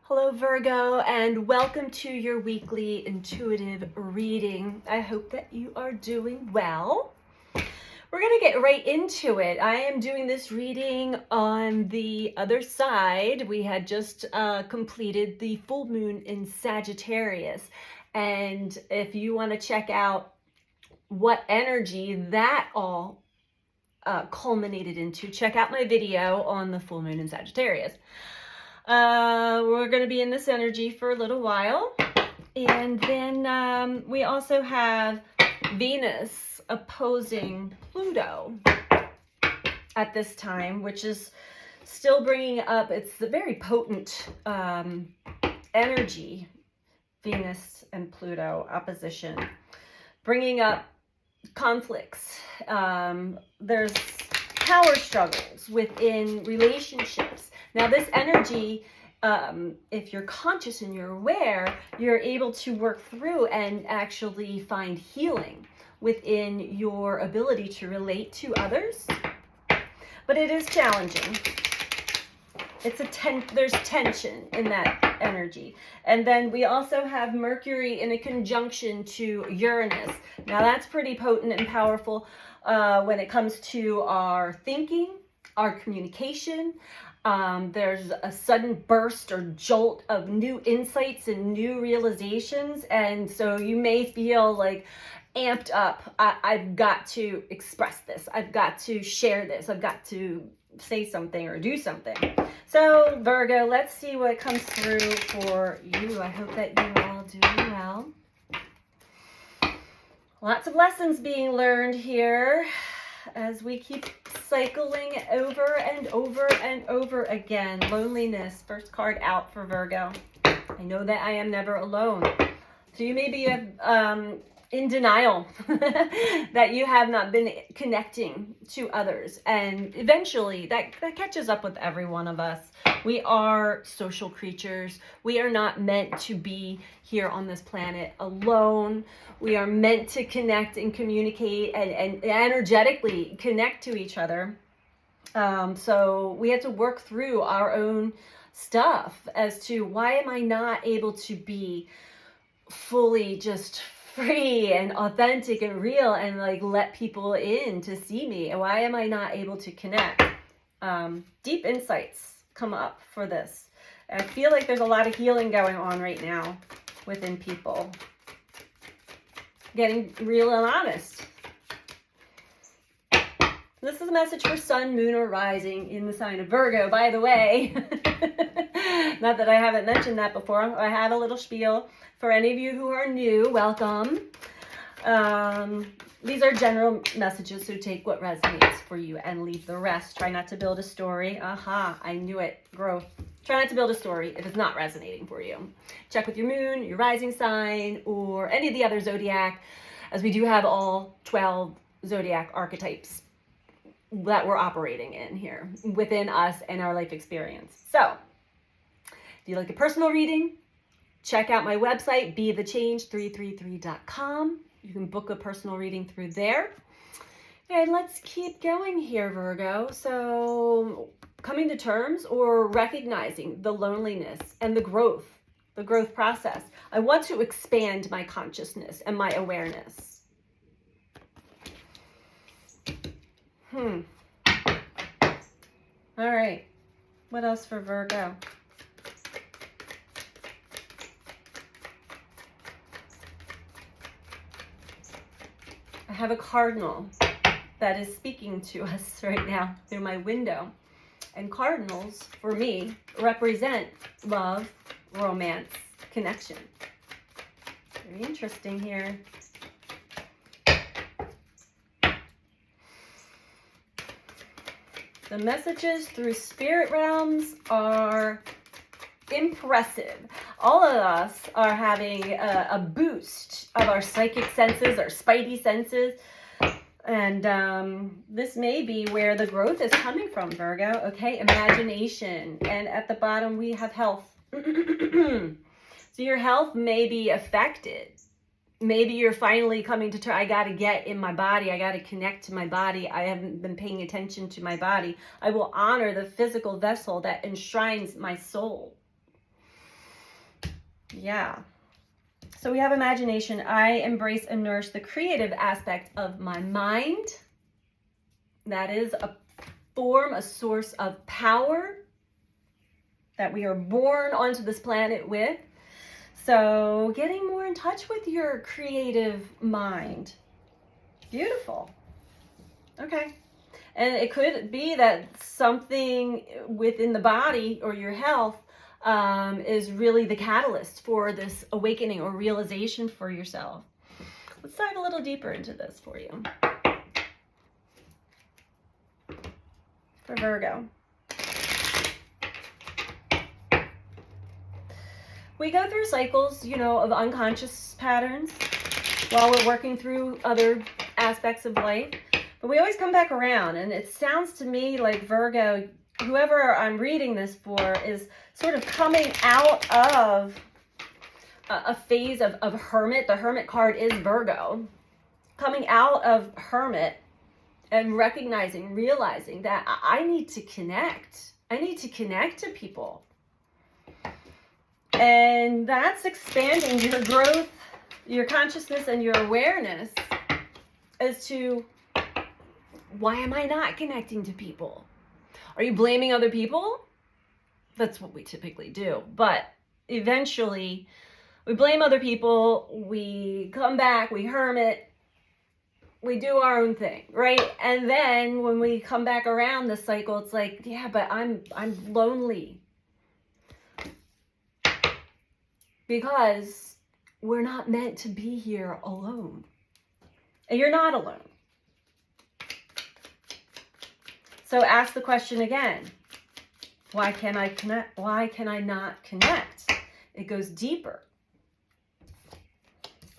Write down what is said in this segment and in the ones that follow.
Hello Virgo, and welcome to your weekly intuitive reading. I hope that you are doing well. We're going to get right into it. I am doing this reading on the other side. We had just completed the full moon in Sagittarius. And if you want to check out what energy that all culminated into, check out my video on the full moon in Sagittarius. We're going to be in this energy for a little while. And then we also have Venus opposing Pluto at this time, which is still bringing up, it's a very potent energy, Venus and Pluto opposition, bringing up conflicts. There's power struggles within relationships. Now this energy, if you're conscious and you're aware, you're able to work through and actually find healing within your ability to relate to others. But it is challenging. There's tension in that energy. And then we also have Mercury in a conjunction to Uranus. Now that's pretty potent and powerful when it comes to our thinking, our communication. There's a sudden burst or jolt of new insights and new realizations. And so you may feel like amped up. I've got to express this. I've got to share this. I've got to say something or do something. So Virgo, let's see what comes through for you. I hope that you are all doing well. Lots of lessons being learned here as we keep cycling over and over and over again. Loneliness, first card out for Virgo. I know that I am never alone. So you may be in denial that you have not been connecting to others. And eventually that catches up with every one of us. We are social creatures. We are not meant to be here on this planet alone. We are meant to connect and communicate and energetically connect to each other. So we have to work through our own stuff as to why am I not able to be fully just free and authentic and real and like let people in to see me? And why am I not able to connect? Deep insights come up for this. I feel like there's a lot of healing going on right now within people. Getting real and honest. This is a message for sun, moon, or rising in the sign of Virgo, by the way. Not that I haven't mentioned that before. I have a little spiel. For any of you who are new, welcome. These are general messages, so take what resonates for you and leave the rest. Try not to build a story. Aha, I knew it. Growth. Try not to build a story if it's not resonating for you. Check with your moon, your rising sign, or any of the other zodiac, as we do have all 12 zodiac archetypes that we're operating in here within us and our life experience. So, if you like a personal reading, check out my website, BeTheChange333.com. You can book a personal reading through there. And let's keep going here, Virgo. So, coming to terms or recognizing the loneliness and the growth process. I want to expand my consciousness and my awareness. All right. What else for Virgo? I have a cardinal that is speaking to us right now through my window. And cardinals, for me, represent love, romance, connection. Very interesting here. The messages through spirit realms are impressive. All of us are having a boost of our psychic senses, our spidey senses. And this may be where the growth is coming from, Virgo. Okay, imagination. And at the bottom, we have health. So your health may be affected. Maybe you're finally coming to I got to get in my body. I got to connect to my body. I haven't been paying attention to my body. I will honor the physical vessel that enshrines my soul. Yeah. So we have imagination. I embrace and nourish the creative aspect of my mind. That is a form, a source of power that we are born onto this planet with. So getting more in touch with your creative mind. Beautiful. Okay. And it could be that something within the body or your health is really the catalyst for this awakening or realization for yourself. Let's dive a little deeper into this for you. For Virgo. We go through cycles, of unconscious patterns while we're working through other aspects of life. But we always come back around, and it sounds to me like Virgo, whoever I'm reading this for, is sort of coming out of a phase of hermit. The hermit card is Virgo. Coming out of hermit and realizing that I need to connect. I need to connect to people. And that's expanding your growth, your consciousness, and your awareness as to, why am I not connecting to people? Are you blaming other people? That's what we typically do. But eventually, we blame other people, we come back, we hermit, we do our own thing, right? And then when we come back around the cycle, it's like, yeah, but I'm lonely. Because we're not meant to be here alone. And you're not alone. So ask the question again. Why can't I connect? Why can I not connect? It goes deeper.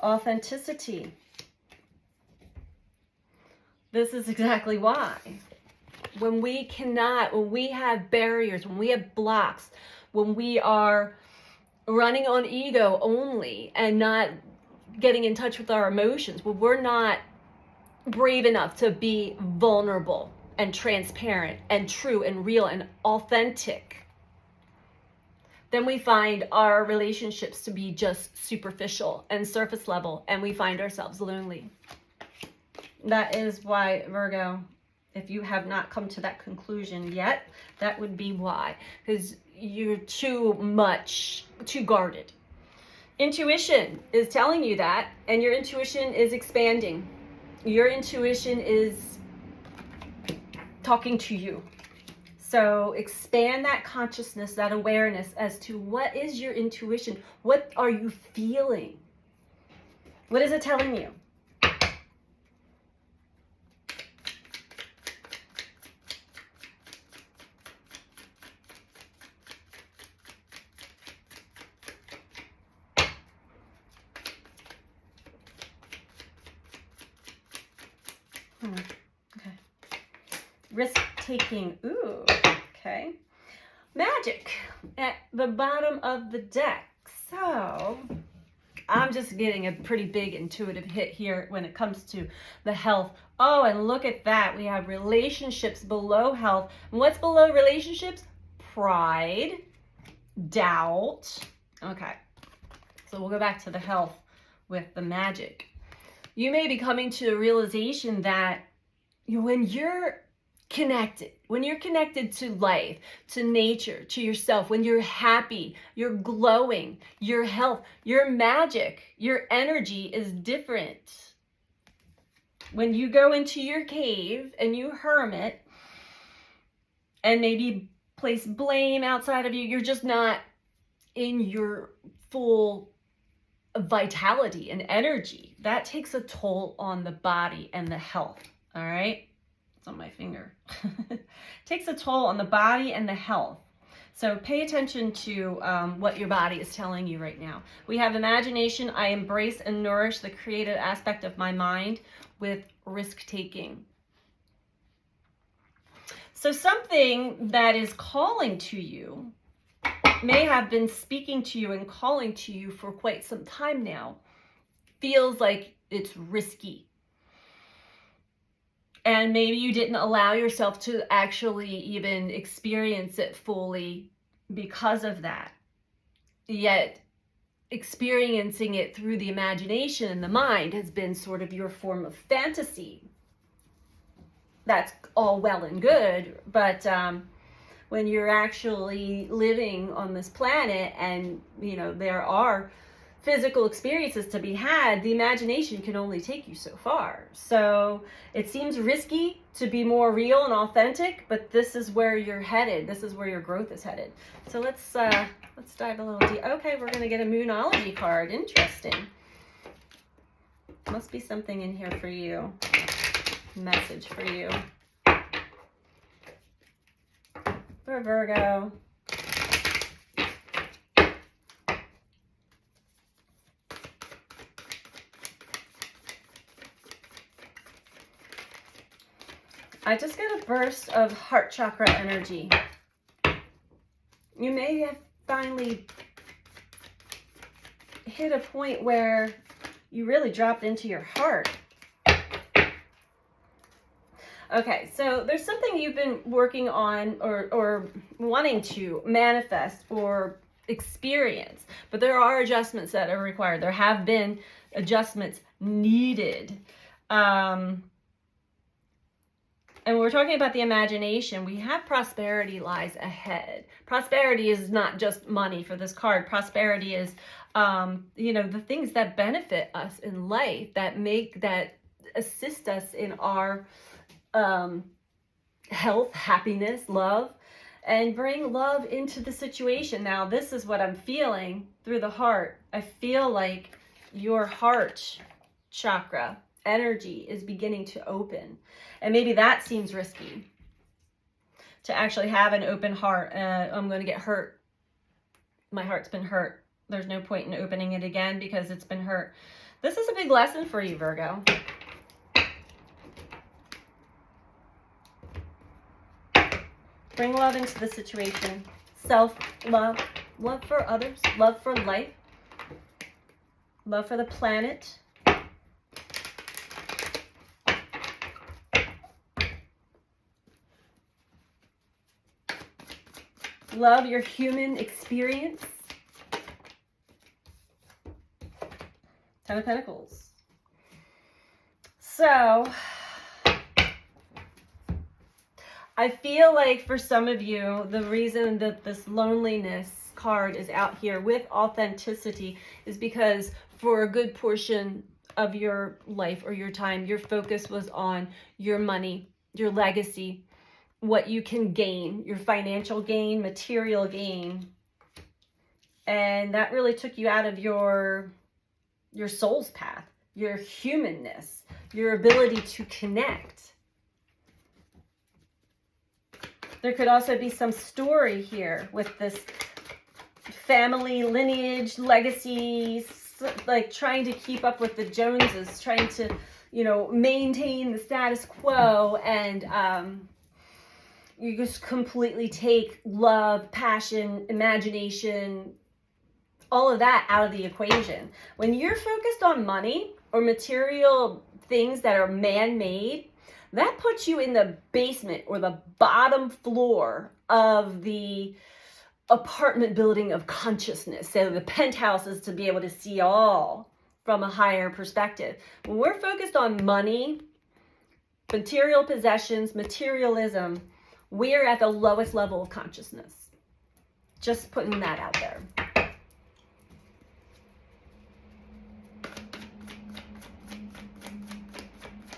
Authenticity. This is exactly why. When we have barriers, when we have blocks, when we are running on ego only and not getting in touch with our emotions, when we're not brave enough to be vulnerable and transparent and true and real and authentic, then we find our relationships to be just superficial and surface level, and we find ourselves lonely. That is why, Virgo, if you have not come to that conclusion yet, that would be why. Because you're too guarded. Intuition is telling you that, and your intuition is expanding. Your intuition is talking to you. So expand that consciousness, that awareness as to what is your intuition? What are you feeling? What is it telling you? Okay. Risk-taking. Ooh, okay. Magic at the bottom of the deck. So I'm just getting a pretty big intuitive hit here when it comes to the health. Oh, and look at that. We have relationships below health. And what's below relationships? Pride, doubt. Okay. So we'll go back to the health with the magic. You may be coming to a realization that when you're connected to life, to nature, to yourself, when you're happy, you're glowing, your health, your magic, your energy is different. When you go into your cave and you hermit and maybe place blame outside of you, you're just not in your full vitality and energy. That takes a toll on the body and the health. All right, it's on my finger. Takes a toll on the body and the health. So pay attention to what your body is telling you right now. We have imagination. I embrace and nourish the creative aspect of my mind with risk-taking. So something that is calling to you may have been speaking to you and calling to you for quite some time now. Feels like it's risky. And maybe you didn't allow yourself to actually even experience it fully because of that. Yet experiencing it through the imagination and the mind has been sort of your form of fantasy. That's all well and good, but when you're actually living on this planet and, you know, there are physical experiences to be had, the imagination can only take you so far. So it seems risky to be more real and authentic, but this is where you're headed. This is where your growth is headed. So let's dive a little deep. Okay, we're going to get a Moonology card. Interesting. Must be something in here for you. Message for you. For Virgo. I just got a burst of heart chakra energy. You may have finally hit a point where you really dropped into your heart. Okay, so there's something you've been working on or wanting to manifest or experience, but there are adjustments that are required. There have been adjustments needed. And we're talking about the imagination. We have prosperity lies ahead. Prosperity is not just money for this card. Prosperity is, you know, the things that benefit us in life, that assist us in our health, happiness, love, and bring love into the situation. Now, this is what I'm feeling through the heart. I feel like your heart chakra energy is beginning to open. And maybe that seems risky, to actually have an open heart. I'm going to get hurt. My heart's been hurt. There's no point in opening it again because it's been hurt. This is a big lesson for you, Virgo. Bring love into the situation. Self-love, love for others, love for life, love for the planet. Love your human experience. Ten of Pentacles. So, I feel like for some of you, the reason that this loneliness card is out here with authenticity is because for a good portion of your life or your time, your focus was on your money, your legacy, what you can gain, your financial gain, material gain. And that really took you out of your soul's path, your humanness, your ability to connect. There could also be some story here with this family lineage, legacy, like trying to keep up with the Joneses, trying to, you know, maintain the status quo, and you just completely take love, passion, imagination, all of that out of the equation. When you're focused on money or material things that are man-made, that puts you in the basement or the bottom floor of the apartment building of consciousness. So the penthouse is to be able to see all from a higher perspective. When we're focused on money, material possessions, materialism, we're at the lowest level of consciousness. Just putting that out there.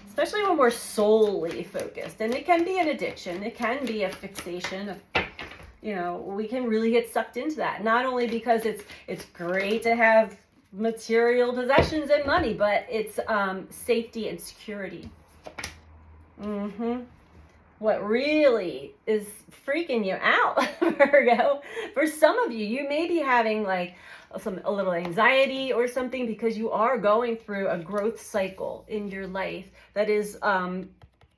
Especially when we're solely focused. And it can be an addiction. It can be a fixation. You know, we can really get sucked into that. Not only because it's great to have material possessions and money, but it's safety and security. What really is freaking you out, Virgo, for some of you, you may be having like a little anxiety or something because you are going through a growth cycle in your life that is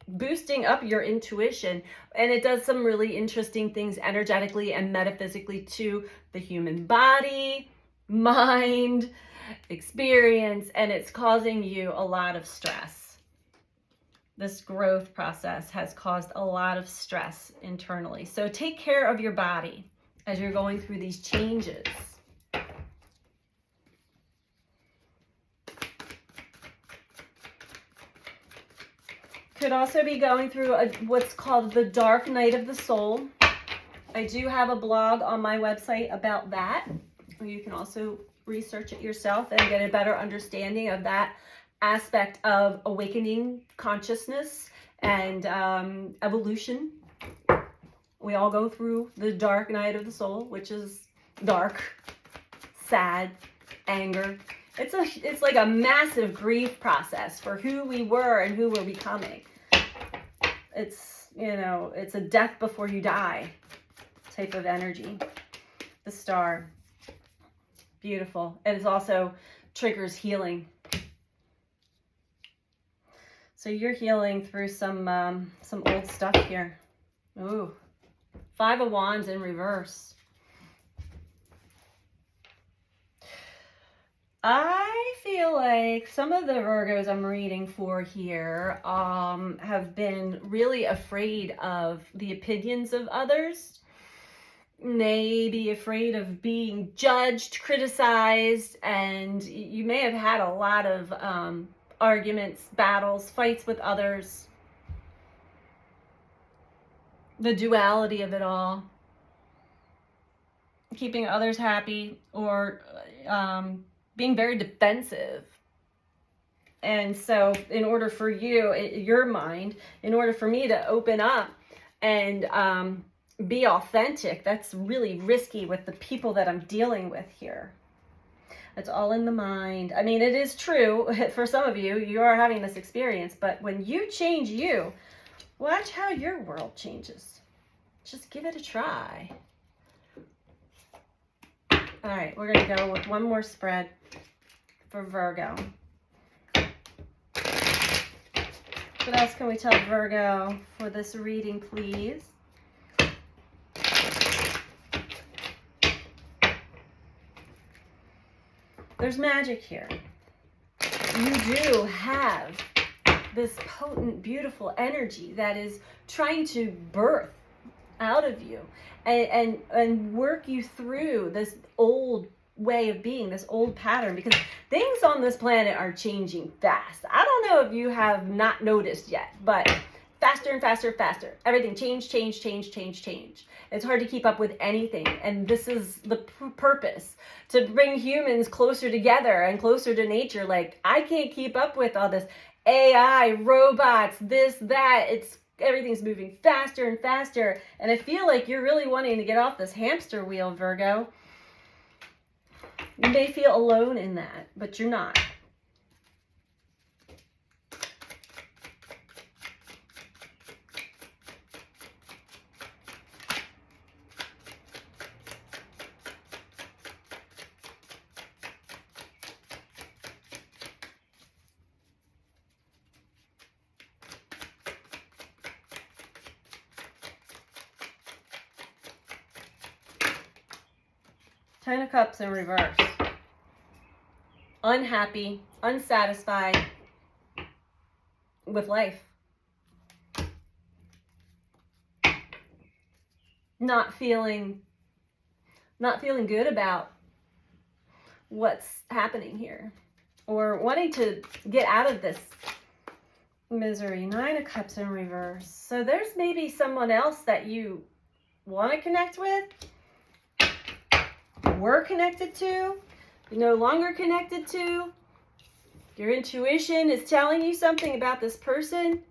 boosting up your intuition, and it does some really interesting things energetically and metaphysically to the human body, mind, experience, and it's causing you a lot of stress. This growth process has caused a lot of stress internally. So take care of your body as you're going through these changes. Could also be going through what's called the dark night of the soul. I do have a blog on my website about that. You can also research it yourself and get a better understanding of that aspect of awakening consciousness and evolution. We all go through the dark night of the soul, which is dark, sad, anger. It's like a massive grief process for who we were and who we're becoming. It's, you know, it's a death before you die type of energy. The star. Beautiful. And it also triggers healing. So you're healing through some old stuff here. Ooh. 5 of Wands in reverse. I feel like some of the Virgos I'm reading for here have been really afraid of the opinions of others. Maybe afraid of being judged, criticized, and you may have had a lot of arguments, battles, fights with others. The duality of it all. Keeping others happy or being very defensive. And so in order for you, your mind, in order for me to open up and be authentic, that's really risky with the people that I'm dealing with here. It's all in the mind. I mean, it is true for some of you, you are having this experience, but when you change you, watch how your world changes. Just give it a try. All right, we're going to go with one more spread for Virgo. What else can we tell Virgo for this reading, please? There's magic here. You do have this potent, beautiful energy that is trying to birth out of you and work you through this old way of being, this old pattern, because things on this planet are changing fast. I don't know if you have not noticed yet, but faster and faster, faster. Everything change. It's hard to keep up with anything. And this is the purpose, to bring humans closer together and closer to nature. Like, I can't keep up with all this AI, robots, this, that. Everything's moving faster and faster. And I feel like you're really wanting to get off this hamster wheel, Virgo. You may feel alone in that, but you're not. Ten of Cups in reverse. Unhappy, unsatisfied with life. Not feeling good about what's happening here. Or wanting to get out of this misery. 9 of Cups in reverse. So there's maybe someone else that you want to connect with, were connected to, you're no longer connected to. Your intuition is telling you something about this person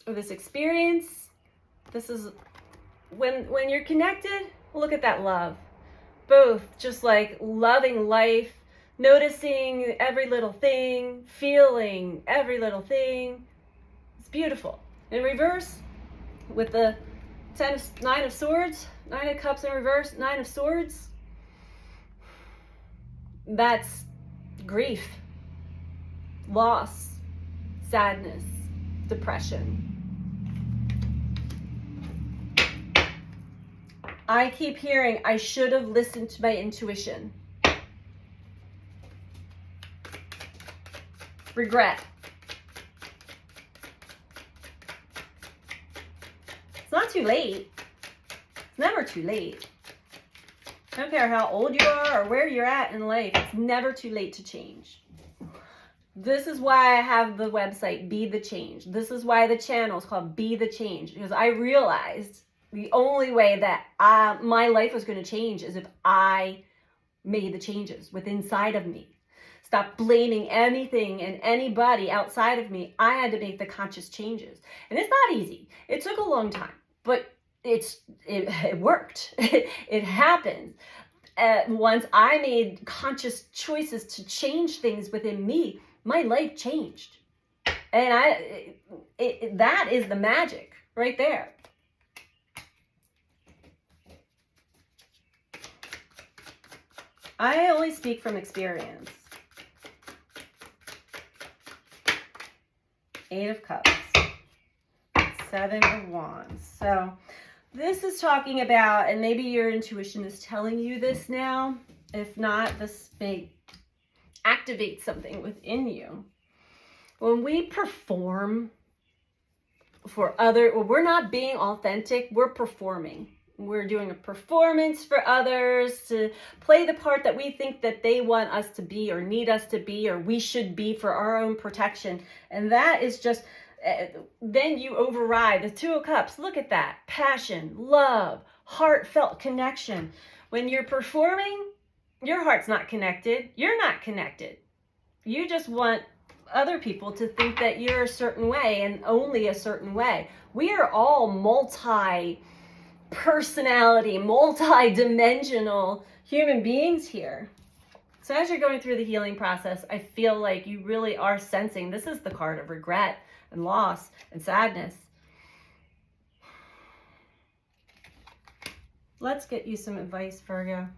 or this experience. This is when you're connected, look at that love. Both just like loving life, noticing every little thing, feeling every little thing. It's beautiful. In reverse, with the 9 of Swords, 9 of Cups in reverse, 9 of Swords. That's grief, loss, sadness, depression. I keep hearing, I should have listened to my intuition. Regret. It's not too late. It's never too late. I don't care how old you are or where you're at in life. It's never too late to change. This is why I have the website, Be the Change. This is why the channel is called Be the Change, because I realized the only way that my life was going to change is if I made the changes within inside of me. Stop blaming anything and anybody outside of me. I had to make the conscious changes. And it's not easy. It took a long time, but it worked. It happened. Once I made conscious choices to change things within me, my life changed. And that is the magic right there. I only speak from experience. 8 of Cups. 7 of Wands. So this is talking about, and maybe your intuition is telling you this now. If not, this may activate something within you. When we perform for when we're not being authentic, we're performing. We're doing a performance for others to play the part that we think that they want us to be or need us to be or we should be for our own protection. And that is just, then you override the 2 of Cups. Look at that. Passion, love, heartfelt connection. When you're performing, your heart's not connected. You're not connected. You just want other people to think that you're a certain way and only a certain way. We are all multi-personality, multi-dimensional human beings here. So as you're going through the healing process, I feel like you really are sensing, this is the card of regret and loss and sadness. Let's get you some advice, Virgo.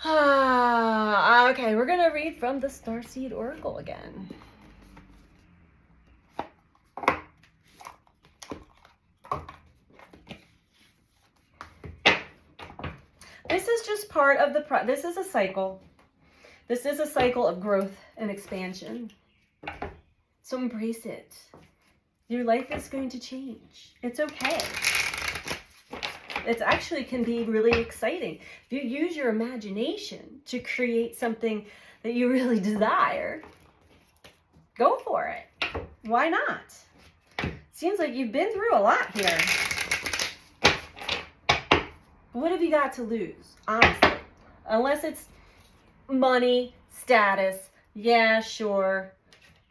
Okay, we're going to read from the Starseed Oracle again. This is just part of this is a cycle. This is a cycle of growth and expansion. So embrace it. Your life is going to change. It's okay. It actually can be really exciting. If you use your imagination to create something that you really desire, go for it. Why not? Seems like you've been through a lot here. What have you got to lose, honestly? Unless it's money, status. Yeah, sure.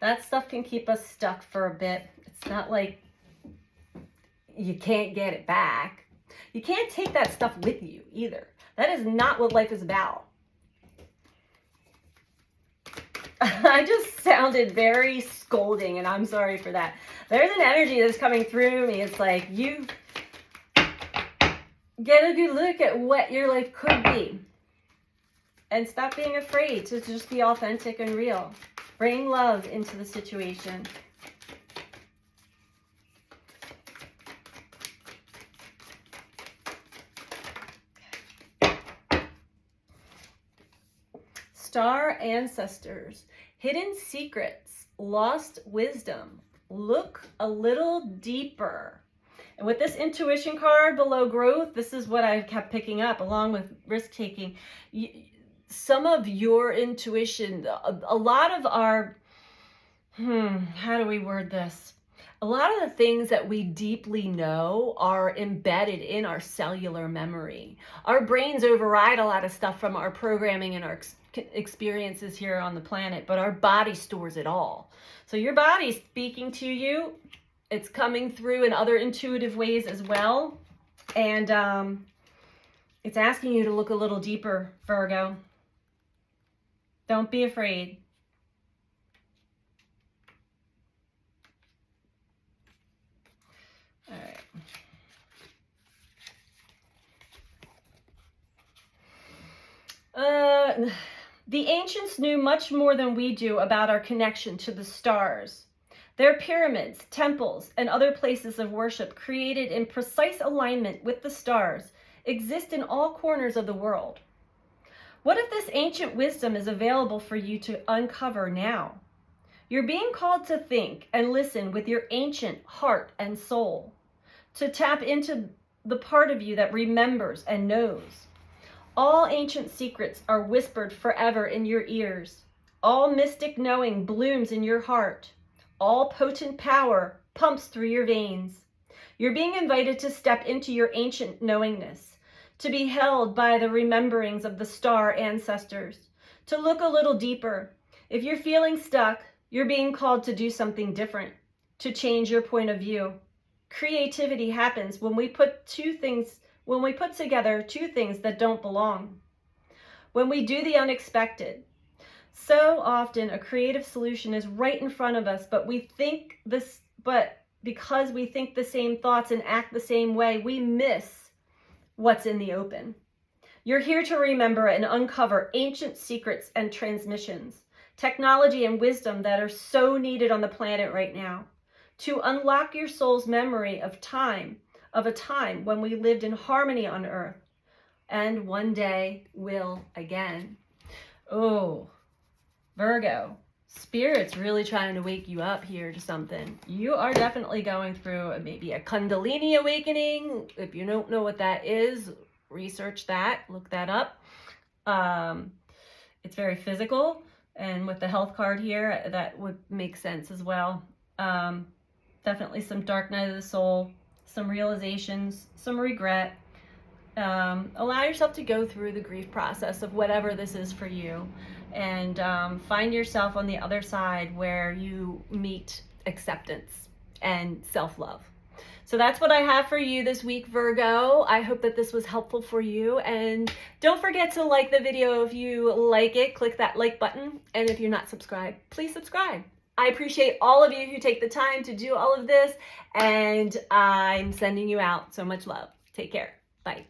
That stuff can keep us stuck for a bit. It's not like you can't get it back. You can't take that stuff with you either. That is not what life is about. I just sounded very scolding, and I'm sorry for that. There's an energy that's coming through me. It's like you get a good look at what your life could be. And stop being afraid to just be authentic and real. Bring love into the situation. Star ancestors, hidden secrets, lost wisdom. Look a little deeper. And with this intuition card below growth, this is what I kept picking up along with risk-taking. Some of your intuition, a lot of our, how do we word this? A lot of the things that we deeply know are embedded in our cellular memory. Our brains override a lot of stuff from our programming and our experiences here on the planet, but our body stores it all. So your body's speaking to you. It's coming through in other intuitive ways as well. And it's asking you to look a little deeper, Virgo. Don't be afraid. All right. The ancients knew much more than we do about our connection to the stars. Their pyramids, temples, and other places of worship created in precise alignment with the stars exist in all corners of the world. What if this ancient wisdom is available for you to uncover now? You're being called to think and listen with your ancient heart and soul, to tap into the part of you that remembers and knows. All ancient secrets are whispered forever in your ears. All mystic knowing blooms in your heart. All potent power pumps through your veins. You're being invited to step into your ancient knowingness, to be held by the rememberings of the star ancestors, to look a little deeper. If you're feeling stuck, you're being called to do something different, to change your point of view. Creativity happens when we put together two things that don't belong. When we do the unexpected. So often a creative solution is right in front of us, but because we think the same thoughts and act the same way, we miss what's in the open. You're here to remember and uncover ancient secrets and transmissions, technology and wisdom that are so needed on the planet right now, to unlock your soul's memory of a time when we lived in harmony on Earth, and one day will again. Oh, Virgo, Spirit's really trying to wake you up here to something. You are definitely going through maybe a Kundalini awakening. If you don't know what that is, research that, look that up. It's very physical, and with the health card here, that would make sense as well. Definitely some dark night of the soul, some realizations, some regret. Allow yourself to go through the grief process of whatever this is for you, and find yourself on the other side where you meet acceptance and self-love. So that's what I have for you this week, Virgo. I hope that this was helpful for you, and don't forget to like the video if you like it. Click that like button, and if you're not subscribed, please subscribe. I appreciate all of you who take the time to do all of this, and I'm sending you out so much love. Take care. Bye.